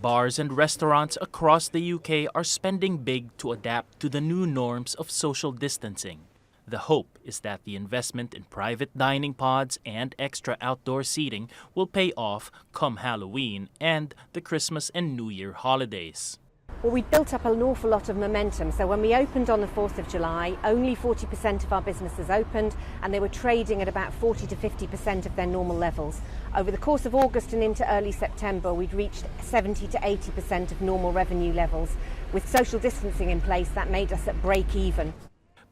Bars and restaurants across the UK are spending big to adapt to the new norms of social distancing. The hope is that the investment in private dining pods and extra outdoor seating will pay off come Halloween and the Christmas and New Year holidays. Well, we built up an awful lot of momentum. So when we opened on the 4th of July, only 40% of our businesses opened, and they were trading at about 40 to 50% of their normal levels. Over the course of August and into early September, we'd reached 70 to 80% of normal revenue levels. With social distancing in place, that made us at break even.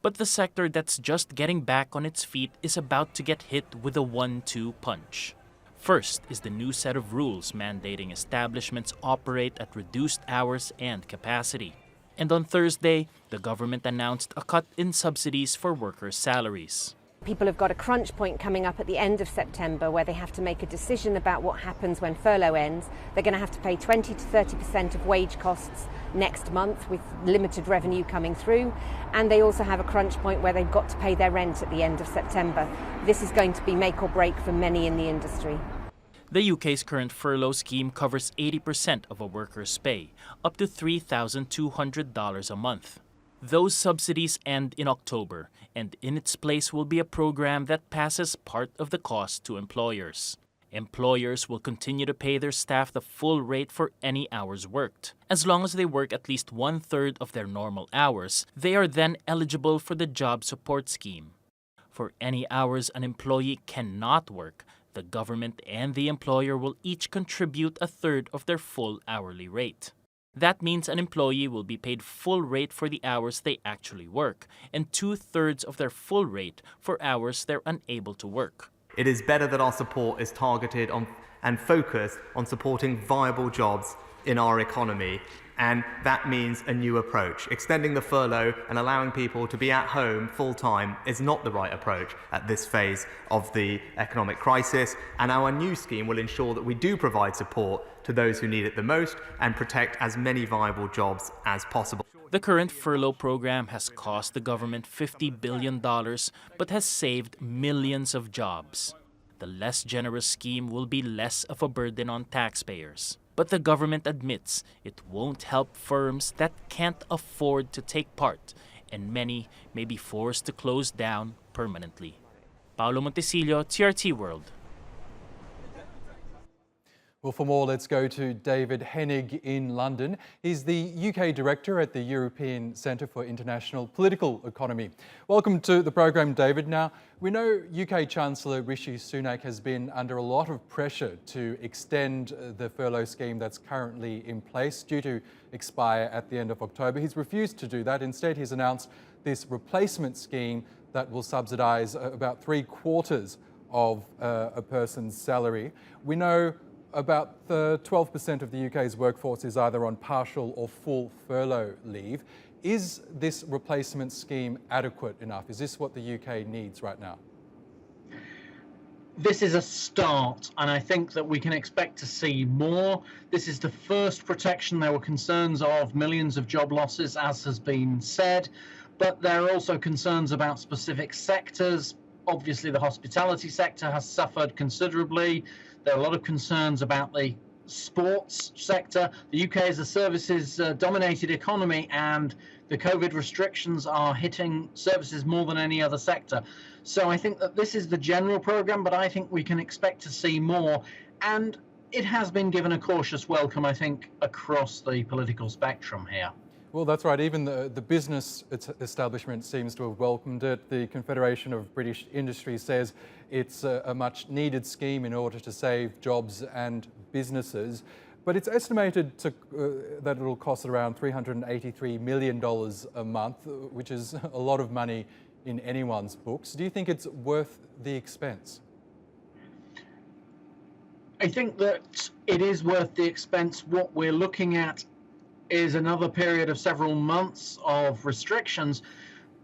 But the sector that's just getting back on its feet is about to get hit with a 1-2 punch. First is the new set of rules mandating establishments operate at reduced hours and capacity. And on Thursday, the government announced a cut in subsidies for workers' salaries. People have got a crunch point coming up at the end of September where they have to make a decision about what happens when furlough ends. They're going to have to pay 20 to 30% of wage costs next month with limited revenue coming through. And they also have a crunch point where they've got to pay their rent at the end of September. This is going to be make or break for many in the industry. The UK's current furlough scheme covers 80% of a worker's pay, up to $3,200 a month. Those subsidies end in October, and in its place will be a program that passes part of the cost to employers. Employers will continue to pay their staff the full rate for any hours worked. As long as they work at least 1/3 of their normal hours, they are then eligible for the job support scheme. For any hours an employee cannot work, the government and the employer will each contribute 1/3 of their full hourly rate. That means an employee will be paid full rate for the hours they actually work, and 2/3 of their full rate for hours they're unable to work. It is better that our support is targeted on and focused on supporting viable jobs in our economy, and that means a new approach. Extending the furlough and allowing people to be at home full-time is not the right approach at this phase of the economic crisis, and our new scheme will ensure that we do provide support to those who need it the most and protect as many viable jobs as possible. The current furlough program has cost the government $50 billion, but has saved millions of jobs. The less generous scheme will be less of a burden on taxpayers. But the government admits it won't help firms that can't afford to take part, and many may be forced to close down permanently. Paolo Montecillo, TRT World. Well, for more, let's go to David Henig in London. He's the UK Director at the European Centre for International Political Economy. Welcome to the program, David. Now, we know UK Chancellor Rishi Sunak has been under a lot of pressure to extend the furlough scheme that's currently in place, due to expire at the end of October. He's refused to do that. Instead, he's announced this replacement scheme that will subsidise about 3/4 of a person's salary. We know about 12% of the UK's workforce is either on partial or full furlough leave. Is this replacement scheme adequate enough? Is this what the UK needs right now? This is a start, and I think that we can expect to see more. This is the first protection. There were concerns of millions of job losses, as has been said, but there are also concerns about specific sectors. Obviously, the hospitality sector has suffered considerably. There are a lot of concerns about the sports sector. The UK is a services-dominated economy, and the COVID restrictions are hitting services more than any other sector. So I think that this is the general programme, but I think we can expect to see more. And it has been given a cautious welcome, I think, across the political spectrum here. Well, that's right. Even the business establishment seems to have welcomed it. The Confederation of British Industry says it's a much needed scheme in order to save jobs and businesses. But it's estimated that it'll cost around $383 million a month, which is a lot of money in anyone's books. Do you think it's worth the expense? I think that it is worth the expense. What we're looking at is another period of several months of restrictions,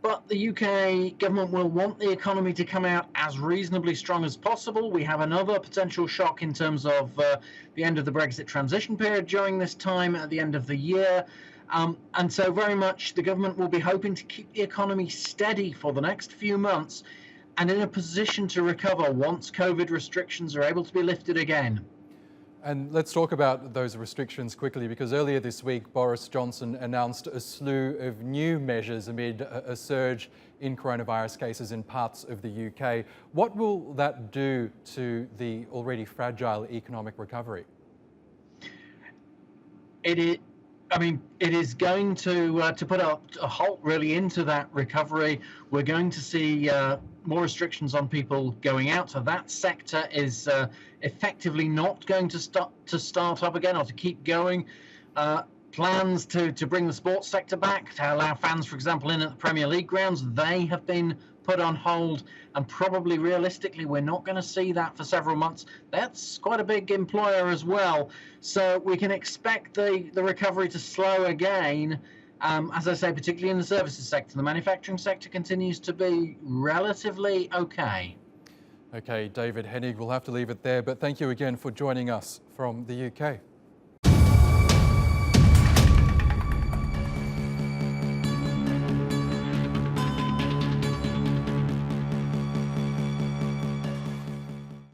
but the UK government will want the economy to come out as reasonably strong as possible. We have another potential shock in terms of the end of the Brexit transition period during this time at the end of the year. And so very much the government will be hoping to keep the economy steady for the next few months and in a position to recover once COVID restrictions are able to be lifted again. And let's talk about those restrictions quickly, because earlier this week Boris Johnson announced a slew of new measures amid a surge in coronavirus cases in parts of the UK. What will that do to the already fragile economic recovery? It is going to put a halt really into that recovery. We're going to see more restrictions on people going out. So that sector is effectively not going to start up again or to keep going. Plans to bring the sports sector back, to allow fans, for example, in at the Premier League grounds, they have been put on hold, and probably realistically we're not going to see that for several months. That's quite a big employer as well, so we can expect the recovery to slow again. As I say, particularly in the services sector. The manufacturing sector continues to be relatively okay. Okay, David Henig, we'll have to leave it there, but thank you again for joining us from the UK.